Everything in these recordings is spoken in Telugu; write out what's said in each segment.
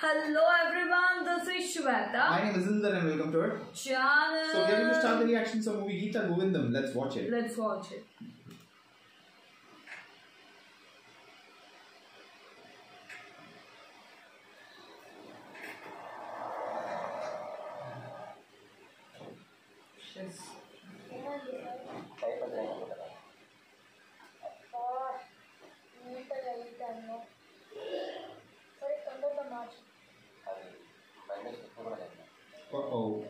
Hello everyone, this is Shweta. My name is Inder and welcome to our channel. So we are going to start the reactions of movie Geeta Govindam. Let's watch it. Let's watch it. Uh-oh.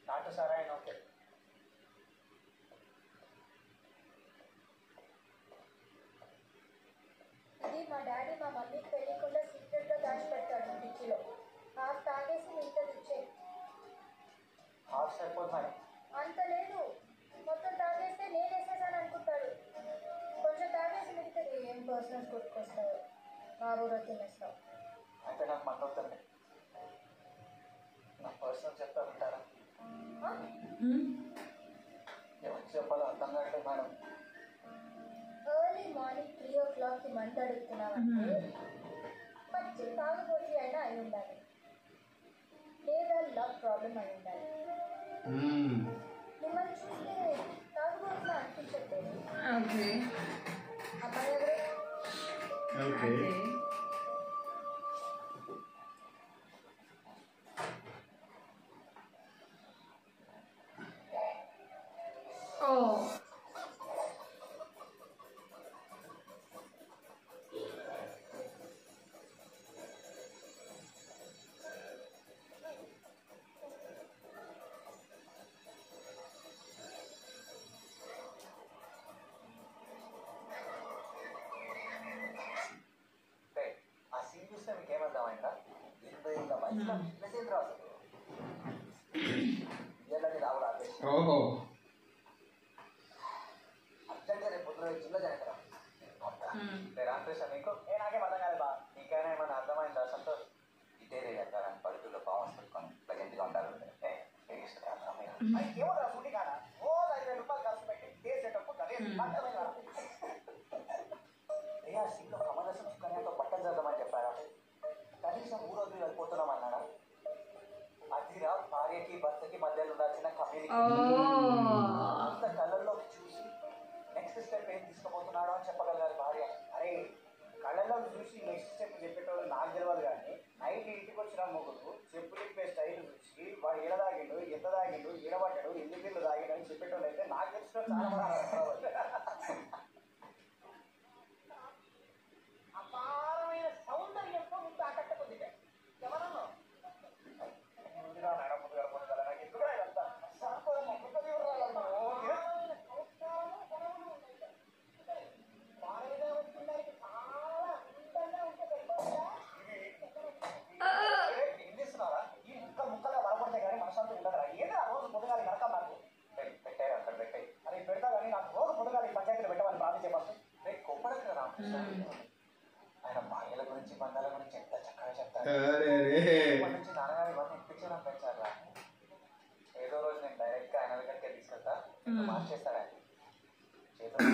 Not Sarai, okay. ఇది మా డాడీ మా మమ్మీకి తెలియకుండా సీక్రెట్ గా దాచిపెట్టాడు ఫ్రిడ్జ్లో. హాఫ్ తాగేసి మిగతాది ఇచ్చే. హాఫ్ సరిపోతుంది. అంత లేదు, మొత్తం తాగేస్తే నేను వేసేసాను అనుకుంటాడు. కొంచెం తాగేసి మిగతాది ఏం పర్సనల్స్ కొట్టుకొస్తావు, మా ఊరో తినేస్తావు. అయితే నాకు మంటవుతుంది. నా పర్సనల్ చెప్తా ఉంటారా? ఎవరికి చెప్పాలో అర్థం కావట్లేదు మేడం. ఎర్లీ మార్నింగ్ 3 o'clock మంట అడుగుతున్నామంటే పచ్చి తాగుబోతు అయినా అయి ఉండాలి, లేదా లవ్ ప్రాబ్లం అయి ఉండాలి. మిమ్మల్ని చూస్తే తాగుబోతులా అనిపించట్లేదు. అమ్మాయి ఎవరు? మీకేమర్థమైందా? ఇంకా మంచిగా మెసేజ్ రాదు. ఇయ్యాలని రావుడు ఆదేశం. అర్జెంట్గా రేపు పొద్దున జిల్లా జాయిన్ రా. రామకృష్ణ నీకు నాకేం అర్థం కాదు బా. నీకైనా ఏమన్నా అర్థమైందా? సంతోష్ ఇదే రేగాని పడుతుల్లో పావర్స్ పెట్టుకొని ప్లెజెంట్గా ఉంటారు. ఏమో రా సూటి కాడ ఓ 5,000 రూపాయలు ఖర్చు పెట్టి చేసేటప్పుడు అదే సీట్లో కమలసం కన్యాతో బట్టలు చదవమని చెప్పారా? కనీసం 3 రోజులు వెళ్ళిపోతున్నాం అన్నాడా? అదిరా భార్యకి భర్తకి మధ్యలో ఉండాల్సిన కమ్యూనికేషన్. అంత కళ్ళల్లోకి చూసి నెక్స్ట్ స్టెప్ ఏం తీసుకోబోతున్నాడో అని చెప్పగలగాలి భార్య. అరే కళ్ళల్లో చూసి నెక్స్ట్ స్టెప్ చెప్పేటోళ్ళు నాకు తెలియదు, కానీ నైట్ ఇంటికి వచ్చిన మొగుడు చెప్పులు ఇప్పే స్టైల్ చూసి వాడు ఏడ తాగిండు, ఎంత తాగిండు, ఈడబడ్డాడు, ఎన్ని బిల్లు తాగిండు అని చెప్పేటోళ్ళు అయితే నాకు తెలిసిన చాలా మంది అపారమైన సౌందర్యంతో ముందు ఆకట్టుకుంది. ఎవరన్నా ఎందుకు ఇదంతా ఏం చేస్తున్నారా? ఈ ముక్కగా బలపడితే కానీ మనశాంతి ఉండదురా. ఏదో ఆ రోజు పొద్దుగాలి నరకం నాకు పెట్టాయి, అక్కడ పెట్టాయి అని పెడతా, కానీ నాకు రోజు పొద్దుగాలి పంచాయతీలు పెట్టమని ప్రార్థన చెప్పాల్సి రేపు కొప్పడకు రామకృష్ణ. ఆయన భార్యల గురించి బంధాల గురించి ఎంత చక్కగా చెప్తారు. నుంచి నాన్నగారు ఇవన్నీ ఇప్పించడం పెంచారా? ఏదో రోజు నేను డైరెక్ట్ గా ఆయన దగ్గరికి తీసుకెళ్తా, మార్చేస్తాడు ఆయన చేతులు.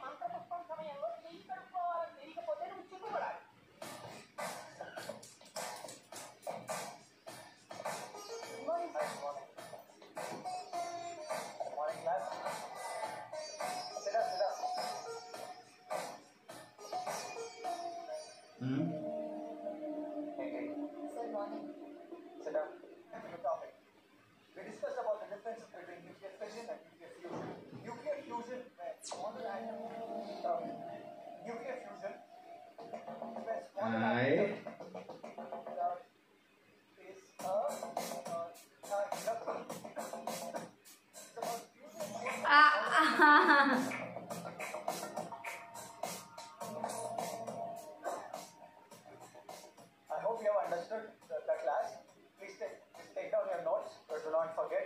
మంత్రపుష్పం సమయంలో చెయ్యి కడుక్కోవాలని తెలియకపోతే నువ్వు చిక్కుపడాలి. Morning class understood the class. Please take down your notes, but do not forget.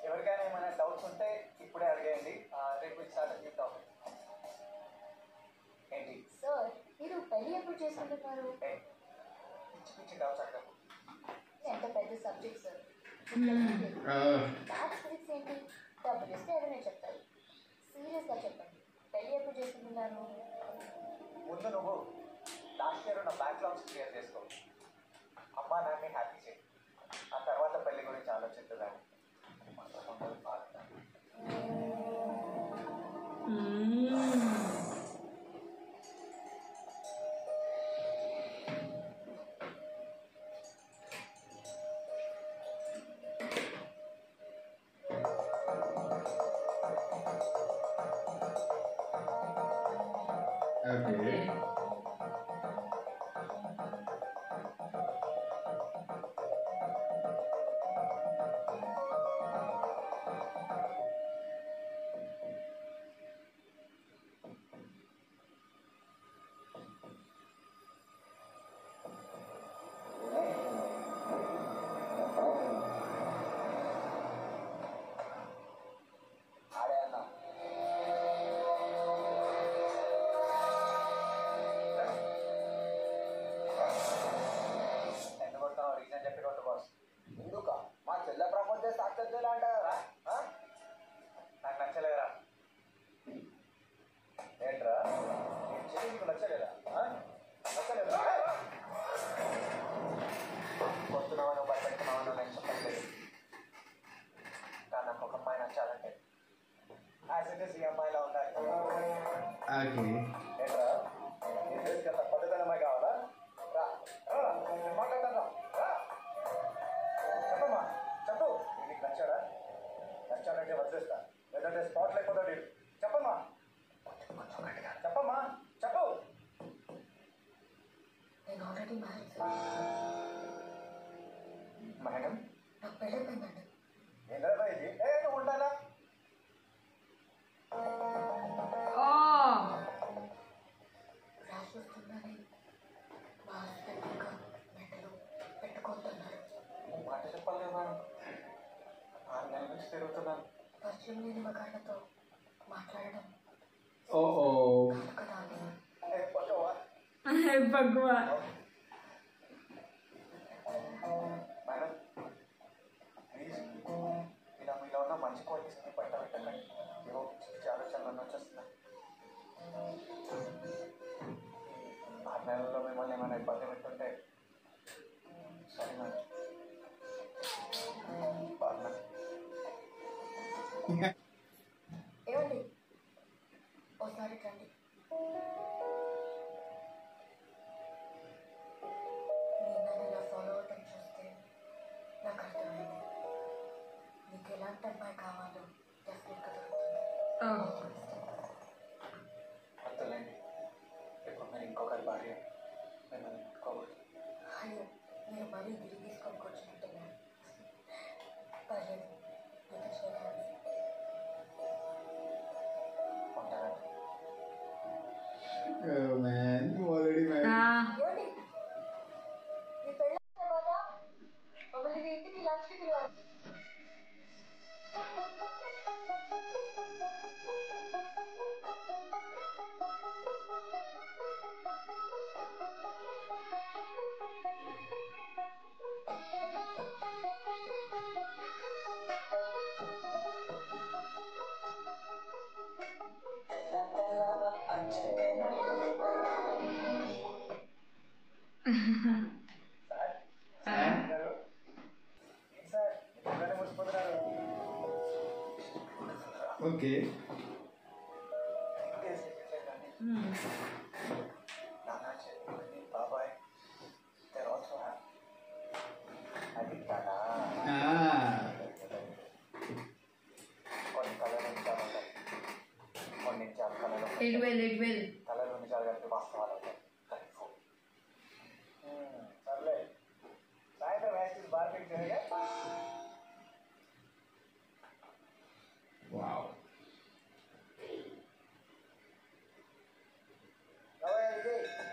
ఎవరికైనా ఏమైనా డౌట్స్ ఉంటే ఇప్పుడే అడిగేయండి. రేపు స్టార్ట్ న్యూ టాపిక్. ఏంటి సార్ మీరు పెళ్లి ఎప్పుడు చేసుకుంటున్నారు? పిచ్చి పిచ్చి డౌట్స్ అడగదు. ఎంత పెద్ద సబ్జెక్ట్ సార్. మ్యాథ్స్ ఫిజిక్స్ ఏంటి? డబ్బులు ఇస్తే ఎవరైనా చెప్తారు. సీరియస్గా చెప్పండి, పెళ్లి ఎప్పుడు చేసుకుంటున్నారు? ముందు నువ్వు లాస్ట్ ఇయర్ నా బ్యాక్లాగ్స్ క్లియర్ చేసుకో. అమ్మా నాన్ని హ్యాపీ చేయి. ఆ తర్వాత పెళ్లి గురించి ఆలోచిస్తుందని. Okay. ఆడే అన్నా ఎందుకు కొడతావు? రీజన్ చెప్పి కొట్టు బాస్. ఎందుక మా చెల్లె ప్రపోజ్ చేస్తే అక్సెప్ట్ చేయాలి అంటారా? నాకు నచ్చలేదురా. ఏంట్రా నేను చెల్లి నీకు నచ్చలేదా? నచ్చలేదా? కొడుతున్నావా నువ్వు భయపెడుతున్నావా నేను చెప్పట్లేదు. కానీ నాకు ఒక అమ్మాయి నచ్చాలంటే యాజ్ ఇట్ ఈస్ ఈ అమ్మాయిలా ఉండాలి. Okay. ఏంట్రా నీ ఫేస్కి అంత పద్ధతి అమ్మాయి కావాలా? రా నేను మాట్లాడతాను. రా చెప్పమ్మా చెప్పు. నీకు నచ్చాడా? నచ్చాడంటే వదిలేస్తా, లేదంటే స్పాట్ లేకపోతే వీడు. చెప్పమ్మా చెప్పమ్మా చెప్పు. నేను ఆల్రెడీ మ్యారేజ్ సార్. మేడం నాకు పెళ్ళైపోయిందండి. ఏంటరా ఇది? నువ్వు ఉండాలా? Oh. ర్యాష్ వస్తుందని మా హస్బెండ్ ఇంకా మెంటలు పెట్టుకుంటున్నారు. నువ్వు మాట చెప్పాలి కదా. 6 నెలల నుంచి తిరుగుతున్నాను. పరిచయం లేని మగాళ్ళతో మాట్లాడడం Uh-oh. కాదు కదా అని. పట్టువా Hey, Bhagwan. మేడం ప్లీజ్ ఇలా మీలో ఉన్న మంచి క్వాలిటీస్ని బయట పెట్టకండి. ఏవో పిచ్చి పిచ్చి ఆలోచనలు వచ్చేస్తున్నాయి. 6 నెలల్లో మిమ్మల్ని ఏమైనా ఇబ్బంది పెట్టుంటే సరే మేడం. బాగా ఏమండి ఒకసారి రండి. మీరు నన్ను ఇలా ఫాలో అవటం చూస్తే నాకు అర్థమైంది. మీకు ఎలాంటి అమ్మాయి కావాలో డెఫినెట్గా దొరుకుతుంది. Oh. వద్దులేండి. ఇప్పుడు మీరు ఇంకొకరి భార్య మిమ్మల్ని ముట్టుకోకూడదు. అయ్యో మీరు మరీ గిరి తీసుకొని కూర్చుంటున్నారు. పర్లేదు మీతో షేర్ హ్యాండ్స్. ఉంటారండి. Oh man, you already married. ఏమండి మీ పెళ్ళి తర్వాత మమ్మల్ని మీ ఇంటికి లంచ్కి పిలవాలి. గారు ఏం సార్ ఎక్కడైనా ముడిచిపోతున్నారు? Okay. నాన్న చెల్లి బాబాయ్ they're also happy. అది కదా కొన్ని కళలు నిజాలు ఉంటాయి, కొన్ని నిజాలు కళలు It will. కళలు నిజాలు కలిపి వాస్తవాలు ఉంటాయి. సర్లే సాయంత్రం మ్యాచ్ బార్ పిక్ చేయగా. Wow.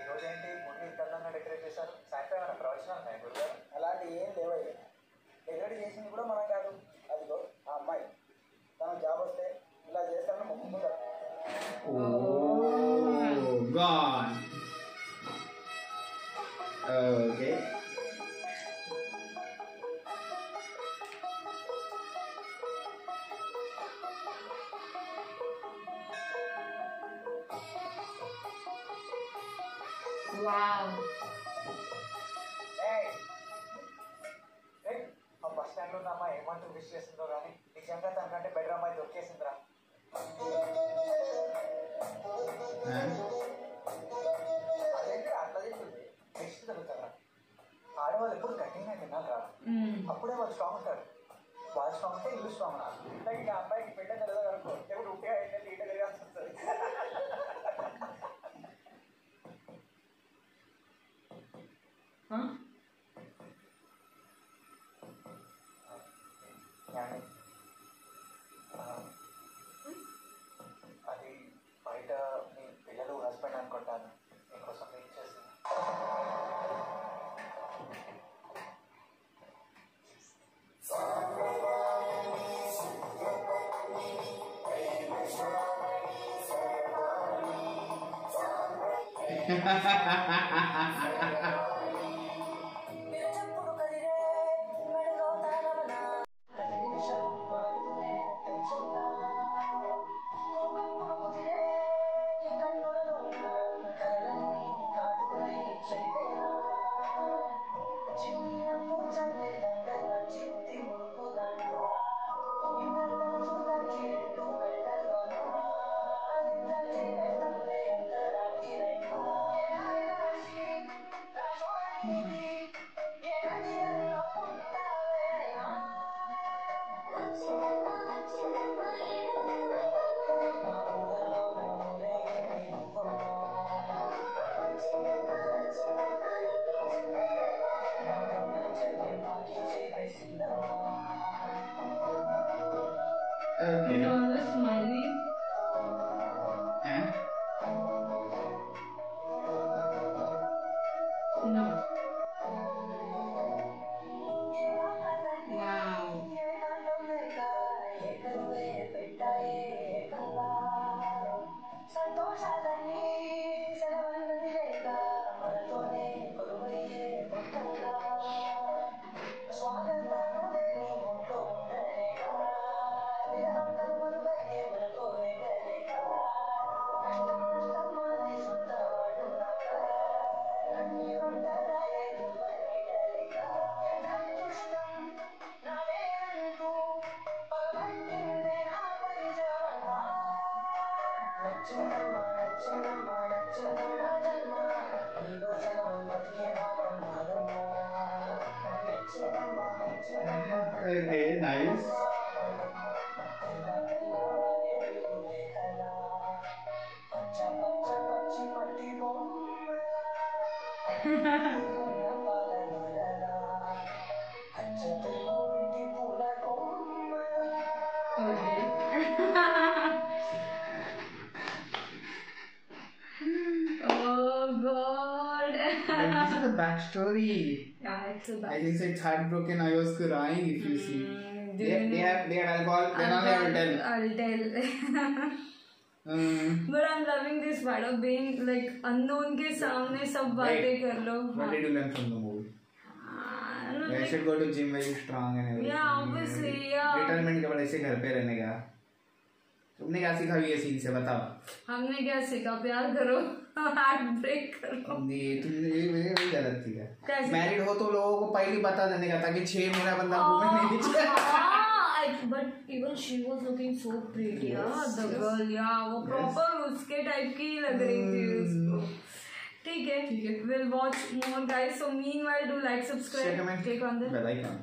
ఈరోజు ఏంటి ముందు ఇంత అందంగా డెకరేట్ చేశారు? సాయంత్రం ఏమైనా ప్రవచనాలు ఉన్నాయి గురుగారు? Okay. Wow. ఆ బస్ స్టాండ్ లో ఉన్న అమ్మాయి ఏమంటూ విష్ చేస్తుందో కానీ నిజంగా తనకంటే బెటర్ అమ్మాయి దొరికేసిందిరా. అదేంటి అట్లా చెప్తుంది నెక్స్ట్ జరుగుతుందా? ఆడవాళ్ళు ఎప్పుడు గట్టిగానే తినాలిరా, అప్పుడే వాళ్ళు స్ట్రాంగ్ ఉంటారు. వాళ్ళు స్ట్రాంగ్ ఉంటే ఇల్లు స్ట్రాంగ్ ఉన్నారు. ఇక అమ్మాయికి పెద్ద తెలియదు అనుకో, ఎప్పుడు ఉట్టిగా అయితే ఈట తెలియాల్సి వస్తుంది. అది బయట మీ పిల్లలు హస్బెండ్ అనుకుంటాను మీకోసం వెయిట్ చేసింది. Okay. You know, smiling. No. Wow. Okay, nice. Oh God. But this is the backstory. Yeah, it's a I bad. think so it's heartbroken. I was crying if you see. Do They, you they know- have alcohol. Then only I will tell. I'll tell. But I'm loving this vibe of being like unknown के सामने सब बातें कर लो. What did you learn from the movie? I don't know, I like, should go to gym very strong and everything. Yeah, obviously, yeah. Retirement के बाद ऐसे घर पे रहने का. तुमने क्या सीखा ये सीन से बताओ. हमने क्या सीखा? प्यार करो, हार्ट ब्रेक करो. ये तुमने ये गलत थी क्या? कैसे? मैरिड हो तो लोगों को पहले बता देने का ताकि 6 महीना बंदा घूमे नहीं. But even she was looking so pretty, yeah, the girl, yeah, वो proper उसके type की लग रही थी उसको. ठीक है, we'll watch more guys. So meanwhile, do like, subscribe, click on the Bell icon.